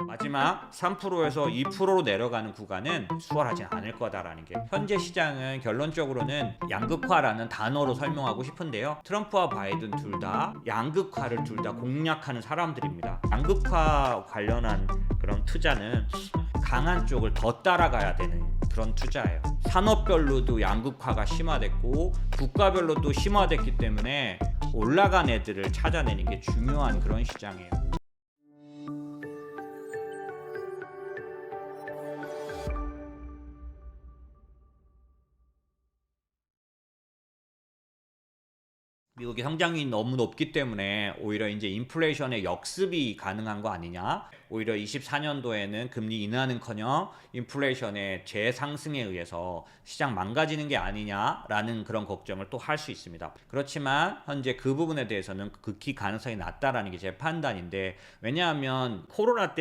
마지막 3%에서 2%로 내려가는 구간은 수월하진 않을 거다라는 게 현재 시장은 결론적으로는 양극화라는 단어로 설명하고 싶은데요. 트럼프와 바이든 둘 다 양극화를 둘 다 공략하는 사람들입니다. 양극화 관련한 그런 투자는 강한 쪽을 더 따라가야 되는 그런 투자예요. 산업별로도 양극화가 심화됐고 국가별로도 심화됐기 때문에 올라간 애들을 찾아내는 게 중요한 그런 시장이에요. 미국의 성장이 너무 높기 때문에 오히려 이제 인플레이션의 역습이 가능한 거 아니냐? 오히려 24년도에는 금리 인하는커녕 인플레이션의 재상승에 의해서 시장 망가지는 게 아니냐라는 그런 걱정을 또 할 수 있습니다. 그렇지만 현재 그 부분에 대해서는 극히 가능성이 낮다라는 게 제 판단인데, 왜냐하면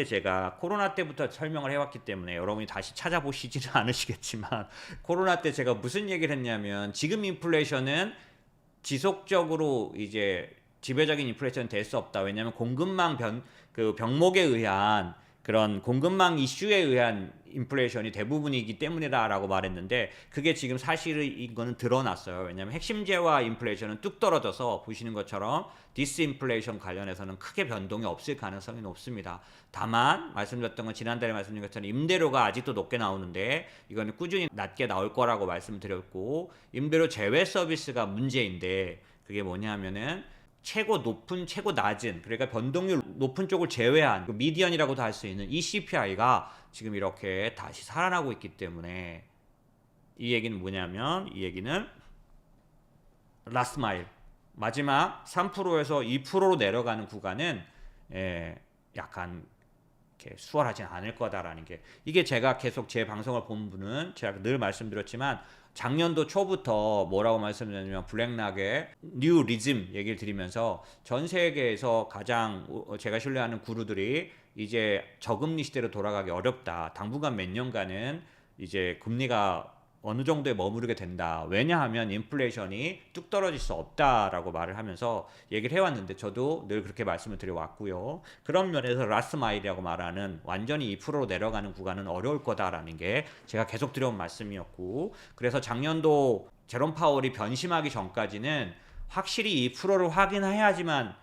제가 코로나 때부터 설명을 해왔기 때문에 여러분이 다시 찾아보시지는 않으시겠지만 코로나 때 제가 무슨 얘기를 했냐면, 지금 인플레이션은 지속적으로 이제 지배적인 인플레이션은 될 수 없다. 왜냐하면 공급망 병목에 의한 그런 공급망 이슈에 의한 인플레이션이 대부분이기 때문이다라고 말했는데, 그게 지금 사실은 이거는 드러났어요. 왜냐하면 핵심제와 인플레이션은 뚝 떨어져서 보시는 것처럼 디스인플레이션 관련해서는 크게 변동이 없을 가능성이 높습니다. 다만 말씀드렸던 건 지난달에 말씀드린 것처럼 임대료가 아직도 높게 나오는데 이거는 꾸준히 낮게 나올 거라고 말씀드렸고, 임대료 제외 서비스가 문제인데, 그게 뭐냐면은 최고 높은, 최고 낮은, 그러니까 변동률 높은 쪽을 제외한 그 미디언이라고도 할 수 있는 이 CPI가 지금 이렇게 다시 살아나고 있기 때문에, 이 얘기는 뭐냐면, 이 얘기는 라스트 마일, 마지막 3%에서 2%로 내려가는 구간은 약간 이렇게 수월하진 않을 거다라는 게, 이게 제가 계속 제 방송을 본 분은 제가 늘 말씀드렸지만 작년도 초부터 뭐라고 말씀드렸냐면, 블랙락의 뉴 리즘 얘기를 드리면서 전 세계에서 가장 제가 신뢰하는 구루들이 이제 저금리 시대로 돌아가기 어렵다, 당분간 몇 년간은 이제 금리가 어느 정도에 머무르게 된다, 왜냐하면 인플레이션이 뚝 떨어질 수 없다라고 말을 하면서 얘기를 해왔는데, 저도 늘 그렇게 말씀을 드려왔고요. 그런 면에서 라스트 마일이라고 말하는 완전히 2%로 내려가는 구간은 어려울 거다라는 게 제가 계속 드려온 말씀이었고, 그래서 작년도 제롬 파월이 변심하기 전까지는 확실히 2%를 확인해야지만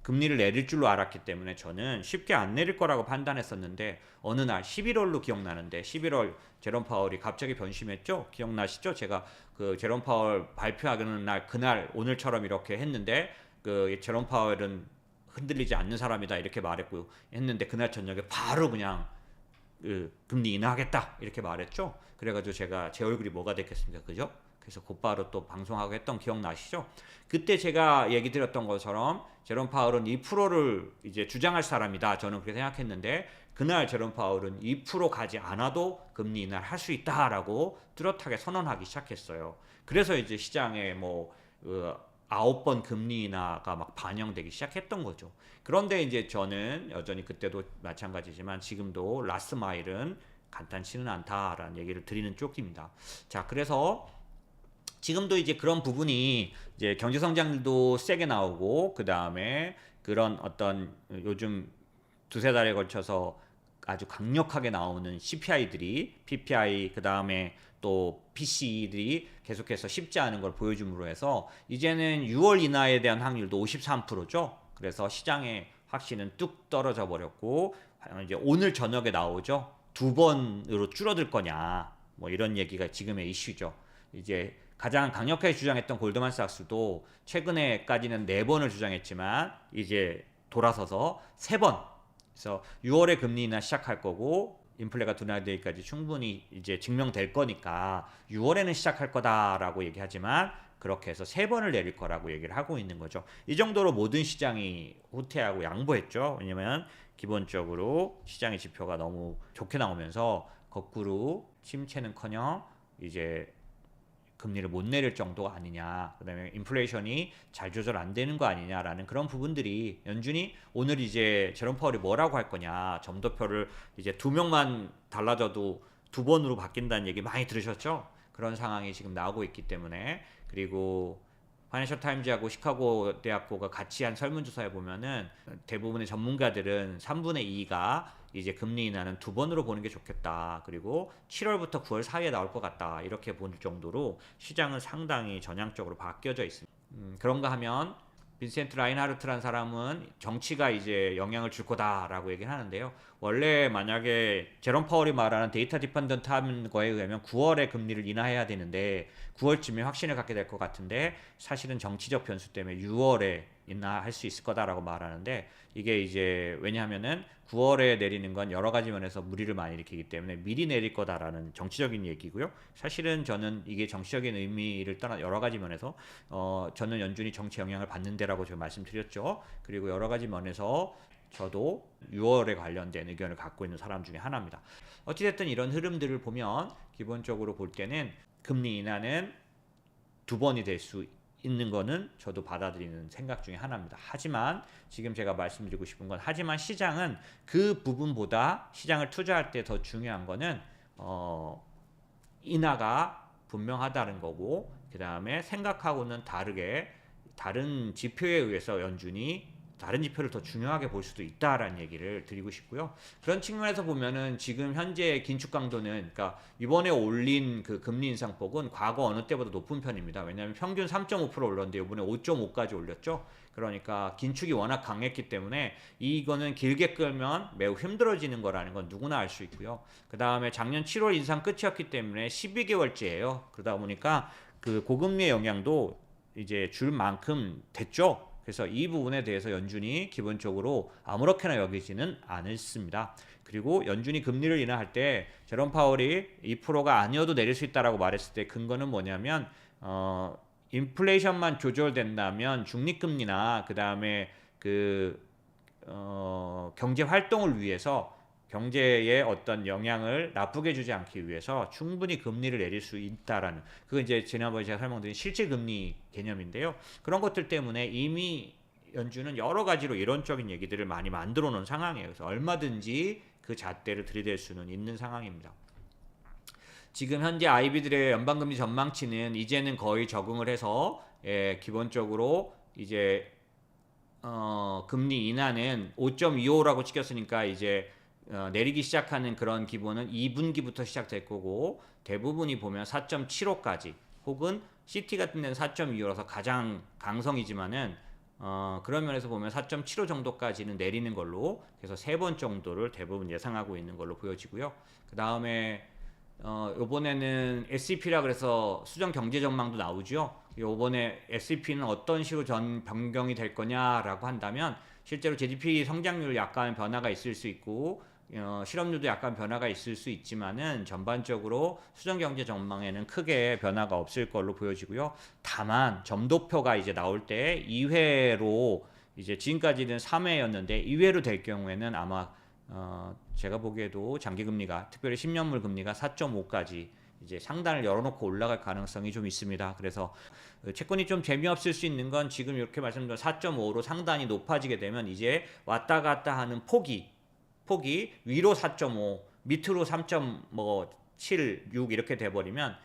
금리를 내릴 줄로 알았기 때문에 저는 쉽게 안 내릴 거라고 판단했었는데, 어느 날 11월로 기억나는데, 11월 제롬 파월이 갑자기 변심했죠. 기억나시죠? 제가 그 제롬 파월 발표하는 날, 그날 오늘처럼 이렇게 했는데, 그 제롬 파월은 흔들리지 않는 사람이다 이렇게 말했고 했는데, 그날 저녁에 바로 그냥 금리 인하하겠다 이렇게 말했죠. 그래가지고 제가, 제 얼굴이 뭐가 됐겠습니까, 그죠? 그래서 곧바로 또 방송하고 했던 기억나시죠? 그때 제가 얘기 드렸던 것처럼 제롬 파월은 2%를 이제 주장할 사람이다, 저는 그렇게 생각했는데, 그날 제롬 파월은 2% 가지 않아도 금리 인하를 할 수 있다라고 뚜렷하게 선언하기 시작했어요. 그래서 이제 시장에 뭐 9번 금리 인하가 막 반영되기 시작했던 거죠. 그런데 이제 저는 여전히 그때도 마찬가지지만 지금도 라스트 마일은 간단치는 않다라는 얘기를 드리는 쪽입니다. 자, 그래서 지금도 이제 그런 부분이 이제 경제 성장률도 세게 나오고, 그 다음에 그런 어떤 요즘 두세 달에 걸쳐서 아주 강력하게 나오는 CPI들이, PPI, 그 다음에 또 PCE들이 계속해서 쉽지 않은 걸 보여줌으로 해서 이제는 6월 인하에 대한 확률도 53%죠. 그래서 시장의 확신은 뚝 떨어져 버렸고, 이제 오늘 저녁에 나오죠. 2번으로 줄어들 거냐, 뭐 이런 얘기가 지금의 이슈죠. 이제 가장 강력하게 주장했던 골드만삭스도 최근에까지는 4번을 주장했지만 이제 돌아서서 3번, 그래서 6월에 금리 인하 시작할 거고, 인플레가 둔화되기까지 충분히 이제 증명될 거니까 6월에는 시작할 거다라고 얘기하지만, 그렇게 해서 3번을 내릴 거라고 얘기를 하고 있는 거죠. 이 정도로 모든 시장이 후퇴하고 양보했죠. 왜냐면 기본적으로 시장의 지표가 너무 좋게 나오면서 거꾸로 침체는커녕 이제 금리를 못 내릴 정도가 아니냐, 그 다음에 인플레이션이 잘 조절 안 되는 거 아니냐라는 그런 부분들이, 연준이 오늘 이제 제롬 파월이 뭐라고 할 거냐, 점도표를 이제 2명만 달라져도 2번으로 바뀐다는 얘기 많이 들으셨죠? 그런 상황이 지금 나오고 있기 때문에, 그리고 파이낸셜 타임즈하고 시카고 대학교가 같이 한 설문조사에 보면은 대부분의 전문가들은 3분의 2가 이제 금리 인하는 두 번으로 보는 게 좋겠다. 그리고 7월부터 9월 사이에 나올 것 같다. 이렇게 볼 정도로 시장은 상당히 전향적으로 바뀌어져 있습니다. 그런가 하면 빈센트 라인하르트라는 사람은 정치가 이제 영향을 줄 거다라고 얘기를 하는데요. 원래 만약에 제롬 파월이 말하는 데이터 디펜던트 하는 거에 의하면 9월에 금리를 인하해야 되는데 9월쯤에 확신을 갖게 될 것 같은데 사실은 정치적 변수 때문에 6월에 인하할 수 있을 거다라고 말하는데 이게 이제 왜냐하면은 9월에 내리는 건 여러 가지 면에서 무리를 많이 일으키기 때문에 미리 내릴 거다라는 정치적인 얘기고요. 사실은 저는 이게 정치적인 의미를 떠나 여러 가지 면에서 저는 연준이 정치 영향을 받는데라고 제가 말씀드렸죠. 그리고 여러 가지 면에서 저도 6월에 관련된 의견을 갖고 있는 사람 중에 하나입니다. 어찌됐든 이런 흐름들을 보면 기본적으로 볼 때는 금리 인하는 두 번이 될 수 있는 거는 저도 받아들이는 생각 중에 하나입니다. 하지만 지금 제가 말씀드리고 싶은 건 하지만 시장은 그 부분보다 시장을 투자할 때 더 중요한 거는 인하가 분명하다는 거고 그 다음에 생각하고는 다르게 다른 지표에 의해서 연준이 다른 지표를 더 중요하게 볼 수도 있다라는 얘기를 드리고 싶고요. 그런 측면에서 보면은 지금 현재 긴축 강도는 그러니까 이번에 올린 그 금리 인상폭은 과거 어느 때보다 높은 편입니다. 왜냐하면 평균 3.5% 올랐는데 이번에 5.5까지 올렸죠. 그러니까 긴축이 워낙 강했기 때문에 이거는 길게 끌면 매우 힘들어지는 거라는 건 누구나 알 수 있고요. 그 다음에 작년 7월 인상 끝이었기 때문에 12개월째예요. 그러다 보니까 그 고금리의 영향도 이제 줄 만큼 됐죠. 그래서 이 부분에 대해서 연준이 기본적으로 아무렇게나 여기지는 않습니다. 그리고 연준이 금리를 인하할 때 제롬 파월이 2%가 아니어도 내릴 수 있다라고 말했을 때 근거는 뭐냐면 인플레이션만 조절된다면 중립금리나 그 다음에 경제 활동을 위해서 경제에 어떤 영향을 나쁘게 주지 않기 위해서 충분히 금리를 내릴 수 있다라는 그거 이제 지난번에 제가 설명드린 실질 금리 개념인데요. 그런 것들 때문에 이미 연준은 여러 가지로 이론적인 얘기들을 많이 만들어 놓은 상황이에요. 그래서 얼마든지 그 잣대를 들이댈 수는 있는 상황입니다. 지금 현재 아이비들의 연방금리 전망치는 이제는 거의 적응을 해서 기본적으로 이제 금리 인하는 5.25라고 찍혔으니까 이제 내리기 시작하는 그런 기본은 2분기부터 시작될 거고 대부분이 보면 4.75까지 혹은 CT 같은 데는 4.25라서 가장 강성이지만은 그런 면에서 보면 4.75 정도까지는 내리는 걸로 그래서 3번 정도를 대부분 예상하고 있는 걸로 보여지고요. 그 다음에 요번에는 SEP라 그래서 수정 경제 전망도 나오죠. 요번에 SEP는 어떤 식으로 변경이 될 거냐라고 한다면 실제로 GDP 성장률 약간 변화가 있을 수 있고 실업률도 약간 변화가 있을 수 있지만은 전반적으로 수정 경제 전망에는 크게 변화가 없을 걸로 보여지고요. 다만 점도표가 이제 나올 때 2회로 이제 지금까지는 3회였는데 2회로 될 경우에는 아마 제가 보기에도 장기금리가 특별히 10년물 금리가 4.5까지 이제 상단을 열어놓고 올라갈 가능성이 좀 있습니다. 그래서 채권이 좀 재미없을 수 있는 건 지금 이렇게 말씀드린 4.5로 상단이 높아지게 되면 이제 왔다 갔다 하는 폭이 위로 4.5, 밑으로 3.7, 6 이렇게 돼버리면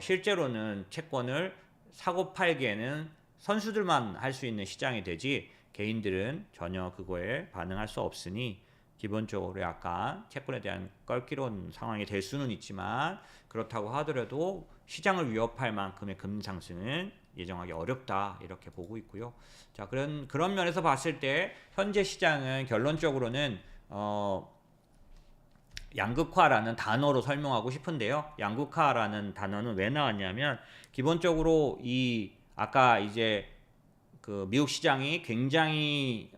실제로는 채권을 사고 팔기에는 선수들만 할 수 있는 시장이 되지 개인들은 전혀 그거에 반응할 수 없으니 기본적으로 약간 채권에 대한 껄끄러운 상황이 될 수는 있지만 그렇다고 하더라도 시장을 위협할 만큼의 금리 상승은 예정하기 어렵다 이렇게 보고 있고요. 자 그런 면에서 봤을 때 현재 시장은 결론적으로는 양극화라는 단어로 설명하고 싶은데요. 양극화라는 단어는 왜 나왔냐면 기본적으로 이 아까 이제 그 미국 시장이 굉장히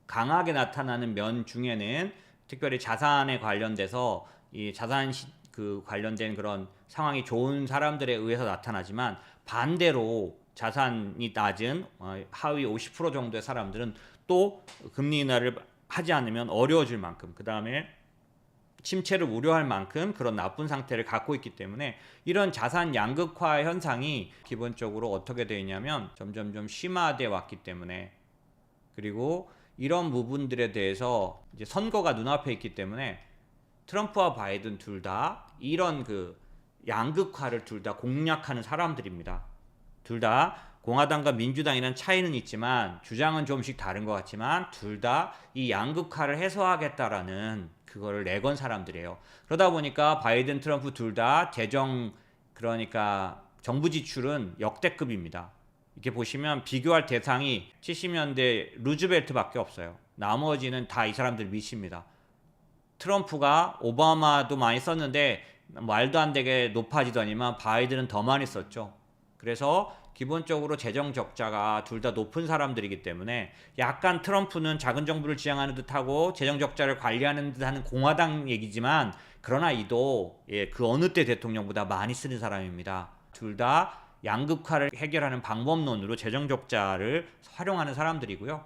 강하게 나타나는 면 중에는 특별히 자산에 관련돼서 이 자산 그 관련된 그런 상황이 좋은 사람들에 의해서 나타나지만 반대로 자산이 낮은 하위 50% 정도의 사람들은 또 금리 인하를 하지 않으면 어려워질 만큼 그 다음에 침체를 우려할 만큼 그런 나쁜 상태를 갖고 있기 때문에 이런 자산 양극화 현상이 기본적으로 어떻게 되어 있냐면 점점 좀 심화돼 왔기 때문에 그리고 이런 부분들에 대해서 이제 선거가 눈앞에 있기 때문에 트럼프와 바이든 둘 다 이런 그 양극화를 둘 다 공략하는 사람들입니다. 둘 다 공화당과 민주당이란 차이는 있지만 주장은 조금씩 다른 것 같지만 둘 다 이 양극화를 해소하겠다라는 그거를 내건 사람들이에요. 그러다 보니까 바이든, 트럼프 둘 다 그러니까 정부 지출은 역대급입니다. 이렇게 보시면 비교할 대상이 70년대 루즈벨트밖에 없어요. 나머지는 다 이 사람들 밑입니다. 트럼프가 오바마도 많이 썼는데 말도 안 되게 높아지더니만 바이든은 더 많이 썼죠. 그래서 기본적으로 재정 적자가 둘 다 높은 사람들이기 때문에 약간 트럼프는 작은 정부를 지향하는 듯하고 재정 적자를 관리하는 듯하는 공화당 얘기지만 그러나 이도 그 어느 때 대통령보다 많이 쓰는 사람입니다. 둘 다 양극화를 해결하는 방법론으로 재정 적자를 활용하는 사람들이고요.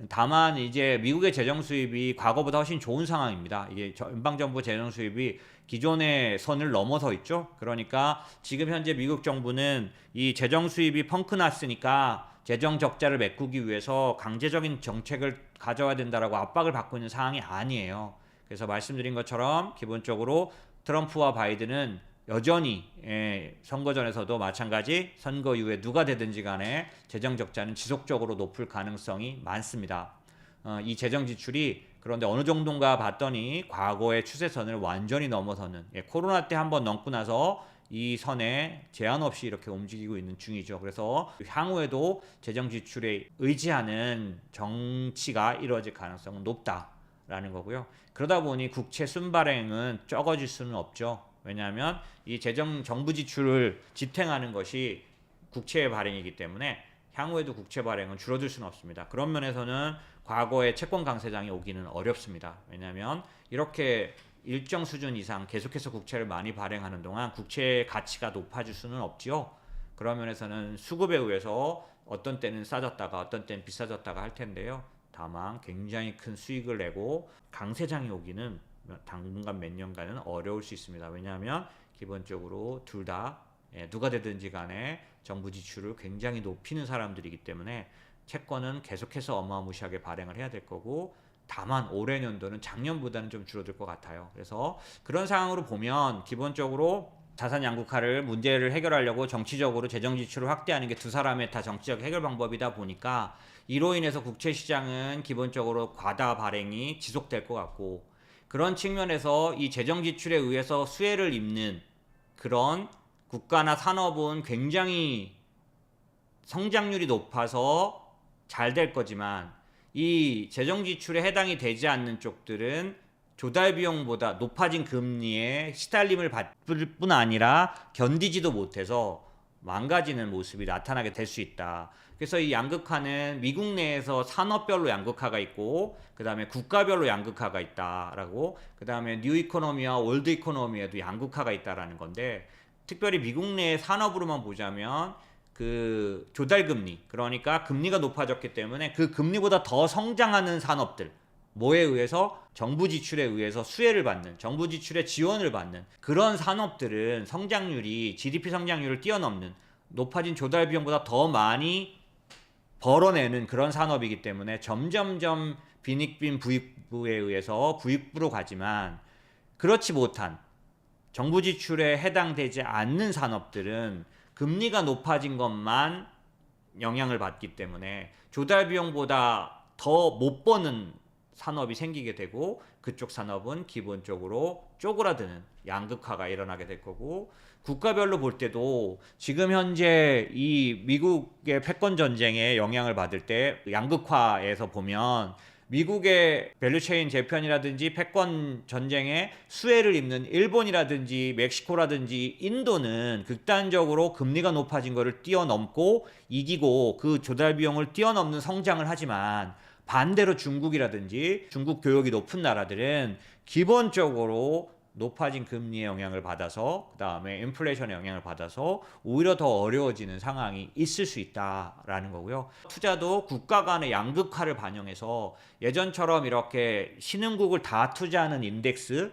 다만 이제 미국의 재정 수입이 과거보다 훨씬 좋은 상황입니다. 이게 연방정부 재정 수입이 기존의 선을 넘어서 있죠. 그러니까 지금 현재 미국 정부는 이 재정 수입이 펑크 났으니까 재정 적자를 메꾸기 위해서 강제적인 정책을 가져야 된다라고 압박을 받고 있는 상황이 아니에요. 그래서 말씀드린 것처럼 기본적으로 트럼프와 바이든은 여전히 선거전에서도 마찬가지 선거 이후에 누가 되든지 간에 재정 적자는 지속적으로 높을 가능성이 많습니다. 이 재정 지출이 그런데 어느 정도인가 봤더니 과거의 추세선을 완전히 넘어서는 코로나 때 한번 넘고 나서 이 선에 제한 없이 이렇게 움직이고 있는 중이죠. 그래서 향후에도 재정 지출에 의지하는 정치가 이루어질 가능성은 높다라는 거고요. 그러다 보니 국채 순발행은 적어질 수는 없죠. 왜냐하면 이 정부 지출을 지탱하는 것이 국채 발행이기 때문에 향후에도 국채 발행은 줄어들 수는 없습니다. 그런 면에서는 과거의 채권 강세장이 오기는 어렵습니다. 왜냐하면 이렇게 일정 수준 이상 계속해서 국채를 많이 발행하는 동안 국채의 가치가 높아질 수는 없지요. 그런 면에서는 수급에 의해서 어떤 때는 싸졌다가 어떤 때는 비싸졌다가 할 텐데요. 다만 굉장히 큰 수익을 내고 강세장이 오기는 당분간 몇 년간은 어려울 수 있습니다. 왜냐하면 기본적으로 둘 다 누가 되든지 간에 정부 지출을 굉장히 높이는 사람들이기 때문에 채권은 계속해서 어마무시하게 발행을 해야 될 거고 다만 올해 연도는 작년보다는 좀 줄어들 것 같아요. 그래서 그런 상황으로 보면 기본적으로 자산 양극화를 문제를 해결하려고 정치적으로 재정 지출을 확대하는 게 두 사람의 다 정치적 해결 방법이다 보니까 이로 인해서 국채 시장은 기본적으로 과다 발행이 지속될 것 같고 그런 측면에서 이 재정 지출에 의해서 수혜를 입는 그런 국가나 산업은 굉장히 성장률이 높아서 잘 될 거지만 이 재정 지출에 해당이 되지 않는 쪽들은 조달 비용보다 높아진 금리에 시달림을 받을 뿐 아니라 견디지도 못해서 망가지는 모습이 나타나게 될 수 있다. 그래서 이 양극화는 미국 내에서 산업별로 양극화가 있고 그 다음에 국가별로 양극화가 있다라고 그 다음에 뉴 이코노미와 월드 이코노미에도 양극화가 있다라는 건데 특별히 미국 내의 산업으로만 보자면 그 조달금리 그러니까 금리가 높아졌기 때문에 그 금리보다 더 성장하는 산업들 뭐에 의해서 정부 지출에 의해서 수혜를 받는 정부 지출의 지원을 받는 그런 산업들은 성장률이 GDP 성장률을 뛰어넘는 높아진 조달 비용보다 더 많이 벌어내는 그런 산업이기 때문에 점점점 빈익빈 부익부에 의해서 부익부로 가지만 그렇지 못한 정부 지출에 해당되지 않는 산업들은 금리가 높아진 것만 영향을 받기 때문에 조달 비용보다 더 못 버는 산업이 생기게 되고 그쪽 산업은 기본적으로 쪼그라드는 양극화가 일어나게 될 거고 국가별로 볼 때도 지금 현재 이 미국의 패권 전쟁에 영향을 받을 때 양극화에서 보면 미국의 밸류체인 재편이라든지 패권 전쟁에 수혜를 입는 일본이라든지 멕시코라든지 인도는 극단적으로 금리가 높아진 것을 뛰어넘고 이기고 그 조달 비용을 뛰어넘는 성장을 하지만 반대로 중국이라든지 중국 교역이 높은 나라들은 기본적으로 높아진 금리의 영향을 받아서 그 다음에 인플레이션의 영향을 받아서 오히려 더 어려워지는 상황이 있을 수 있다라는 거고요. 투자도 국가 간의 양극화를 반영해서 예전처럼 이렇게 신흥국을 다 투자하는 인덱스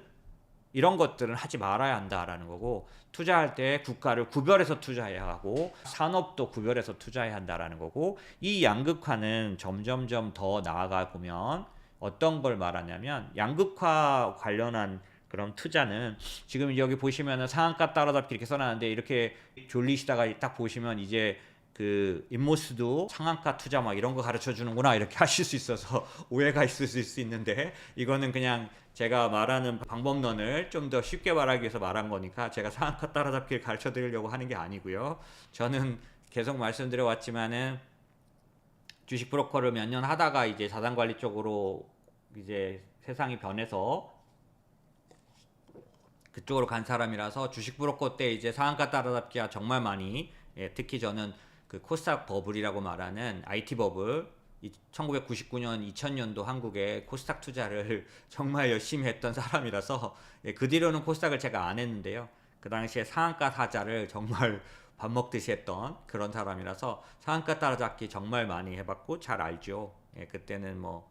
이런 것들은 하지 말아야 한다라는 거고 투자할 때 국가를 구별해서 투자해야 하고 산업도 구별해서 투자해야 한다라는 거고 이 양극화는 점점점 더 나아가 보면 어떤 걸 말하냐면 양극화 관련한 그런 투자는 지금 여기 보시면은 상한가 따라잡기 이렇게 써놨는데 이렇게 졸리시다가 딱 보시면 이제 그 인모스도 상한가 투자 막 이런 거 가르쳐 주는구나 이렇게 하실 수 있어서 오해가 있을 수 있는데, 이거는 그냥 제가 말하는 방법론을 좀 더 쉽게 말하기 위해서 말한 거니까 제가 상한가 따라잡기를 가르쳐 드리려고 하는 게 아니고요. 저는 계속 말씀드려 왔지만은 주식 브로커를 몇 년 하다가 이제 자산 관리 쪽으로 이제 세상이 변해서 그쪽으로 간 사람이라서 주식 브로커 때 이제 상한가 따라잡기가 정말 많이, 특히 저는 그 코스닥 버블이라고 말하는 IT 버블, 1999년 2000년도 한국에 코스닥 투자를 정말 열심히 했던 사람이라서, 그 뒤로는 코스닥을 제가 안 했는데요. 그 당시에 상한가 사자를 정말 밥 먹듯이 했던 그런 사람이라서 상한가 따라잡기 정말 많이 해봤고 잘 알죠. 그때는 뭐,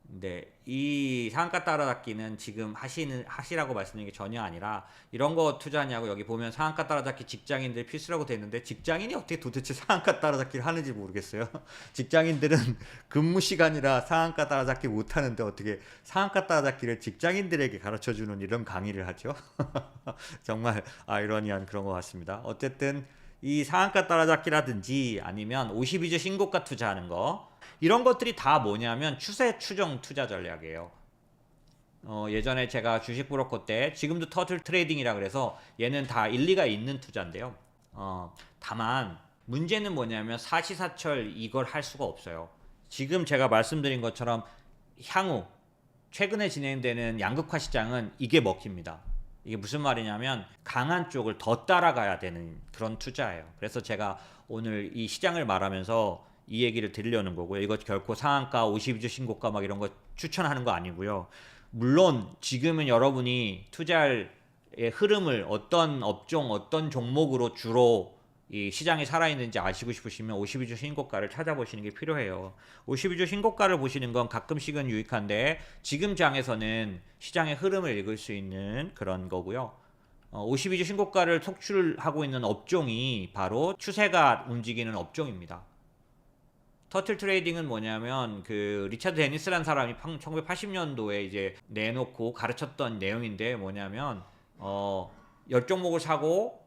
근데 이 상한가 따라잡기는 지금 하시라고 말씀드린 게 전혀 아니라, 이런 거 투자하냐고 여기 보면 상한가 따라잡기 직장인들 필수라고 돼 있는데, 직장인이 어떻게 도대체 상한가 따라잡기를 하는지 모르겠어요. 직장인들은 근무 시간이라 상한가 따라잡기 못 하는데 어떻게 상한가 따라잡기를 직장인들에게 가르쳐 주는 이런 강의를 하죠. 정말 아이러니한 그런 것 같습니다. 어쨌든 이 상한가 따라잡기라든지 아니면 52주 신고가 투자하는 거, 이런 것들이 다 뭐냐면 추세 추정 투자 전략이에요. 예전에 제가 주식 브로커 때, 지금도 터틀 트레이딩이라 그래서 얘는 다 일리가 있는 투자인데요. 다만 문제는 뭐냐면 사시사철 이걸 할 수가 없어요. 지금 제가 말씀드린 것처럼 향후 최근에 진행되는 양극화 시장은 이게 먹힙니다. 이게 무슨 말이냐면 강한 쪽을 더 따라가야 되는 그런 투자예요. 그래서 제가 오늘 이 시장을 말하면서 이 얘기를 드리려는 거고요. 이거 결코 상한가, 52주 신고가 막 이런 거 추천하는 거 아니고요. 물론 지금은 여러분이 투자의 흐름을 어떤 업종, 어떤 종목으로 주로 이 시장이 살아있는지 아시고 싶으시면 52주 신고가를 찾아보시는 게 필요해요. 52주 신고가를 보시는 건 가끔씩은 유익한데, 지금 장에서는 시장의 흐름을 읽을 수 있는 그런 거고요. 52주 신고가를 속출하고 있는 업종이 바로 추세가 움직이는 업종입니다. 터틀 트레이딩은 뭐냐면 그 리차드 데니스라는 사람이 1980년도에 이제 내놓고 가르쳤던 내용인데, 뭐냐면 10종목을 사고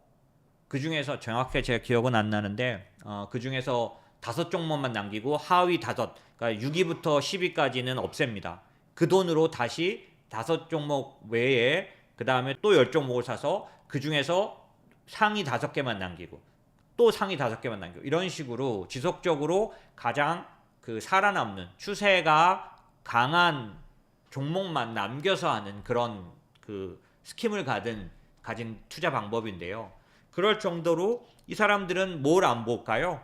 그 중에서 정확하게 제가 기억은 안 나는데 그 중에서 5종목만 남기고 하위 5, 그러니까 6위부터 10위까지는 없앱니다. 그 돈으로 다시 5종목 외에 그 다음에 또 10종목을 사서 그 중에서 상위 5개만 남기고 또 상위 5개만 남기고, 이런 식으로 지속적으로 가장 그 살아남는 추세가 강한 종목만 남겨서 하는 그런 그 스킴을 가진 투자 방법인데요. 그럴 정도로 이 사람들은 뭘 안 볼까요?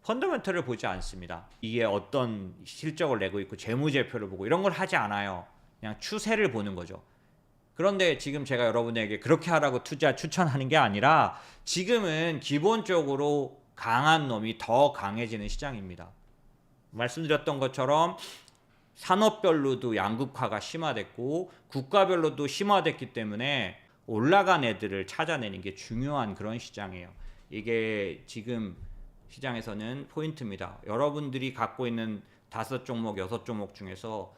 펀더멘털을 보지 않습니다. 이게 어떤 실적을 내고 있고 재무제표를 보고 이런 걸 하지 않아요. 그냥 추세를 보는 거죠. 그런데 지금 제가 여러분에게 그렇게 하라고 투자 추천하는 게 아니라, 지금은 기본적으로 강한 놈이 더 강해지는 시장입니다. 말씀드렸던 것처럼 산업별로도 양극화가 심화됐고 국가별로도 심화됐기 때문에 올라간 애들을 찾아내는 게 중요한 그런 시장이에요. 이게 지금 시장에서는 포인트입니다. 여러분들이 갖고 있는 5종목, 6종목 중에서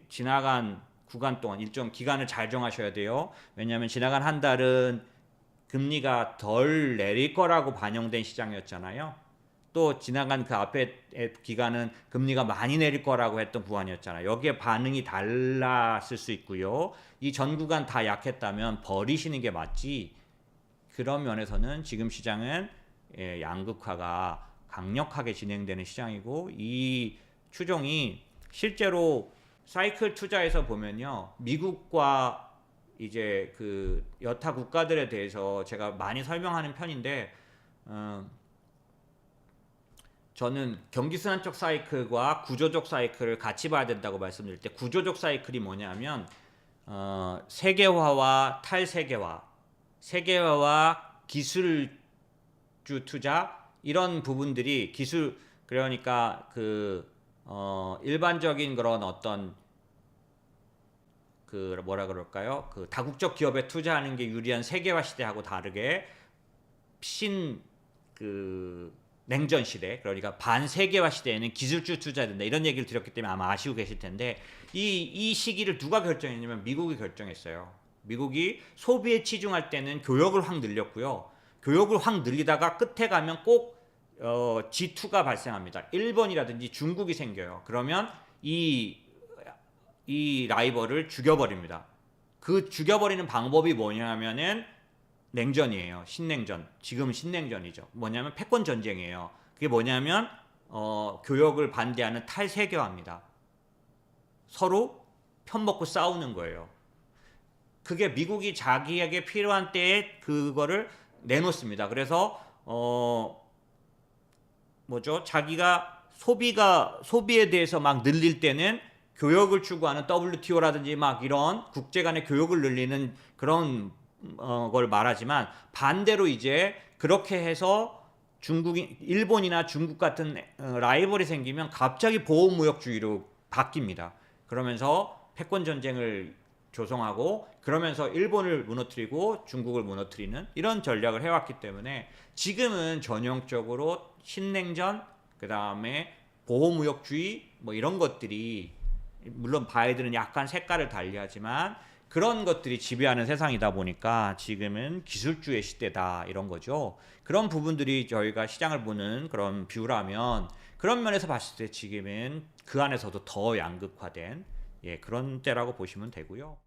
지나간 구간 동안 일정 기간을 잘 정하셔야 돼요. 왜냐하면 지나간 한 달은 금리가 덜 내릴 거라고 반영된 시장이었잖아요. 또 지나간 그 앞에 기간은 금리가 많이 내릴 거라고 했던 구간이었잖아요. 여기에 반응이 달랐을 수 있고요. 이 전 구간 다 약했다면 버리시는 게 맞지. 그런 면에서는 지금 시장은 양극화가 강력하게 진행되는 시장이고, 이 추종이 실제로 사이클 투자에서 보면요, 미국과 이제 그 여타 국가들에 대해서 제가 많이 설명하는 편인데, 저는 경기순환적 사이클과 구조적 사이클을 같이 봐야 된다고 말씀드릴 때, 구조적 사이클이 뭐냐면 세계화와 탈세계화, 세계화와 기술주 투자, 이런 부분들이 기술, 그러니까 일반적인 그런 어떤 그 뭐라 그럴까요? 그 다국적 기업에 투자하는 게 유리한 세계화 시대하고 다르게 냉전 시대, 그러니까 반세계화 시대에는 기술주 투자해야 된다, 이런 얘기를 드렸기 때문에 아마 아시고 계실 텐데, 이 시기를 누가 결정했냐면 미국이 결정했어요. 미국이 소비에 치중할 때는 교역을 확 늘렸고요. 교역을 확 늘리다가 끝에 가면 꼭 G2가 발생합니다. 일본이라든지 중국이 생겨요. 그러면 이 라이벌을 죽여버립니다. 그 죽여버리는 방법이 뭐냐면은 냉전이에요. 신냉전. 지금 신냉전이죠. 뭐냐면 패권 전쟁이에요. 그게 뭐냐면 교역을 반대하는 탈세계화입니다. 서로 편먹고 싸우는 거예요. 그게 미국이 자기에게 필요한 때에 그거를 내놓습니다. 그래서 자기가 소비에 대해서 막 늘릴 때는 교역을 추구하는 WTO라든지 막 이런 국제 간의 교역을 늘리는 그런 걸 말하지만, 반대로 이제 그렇게 해서 일본이나 중국 같은 라이벌이 생기면 갑자기 보호무역주의로 바뀝니다. 그러면서 패권 전쟁을 조성하고, 그러면서 일본을 무너뜨리고 중국을 무너뜨리는 이런 전략을 해왔기 때문에 지금은 전형적으로 신냉전, 그 다음에 보호무역주의 뭐 이런 것들이, 물론 바이든은 약간 색깔을 달리하지만 그런 것들이 지배하는 세상이다 보니까 지금은 기술주의 시대다, 이런 거죠. 그런 부분들이 저희가 시장을 보는 그런 뷰라면, 그런 면에서 봤을 때 지금은 그 안에서도 더 양극화된 그런 때라고 보시면 되고요.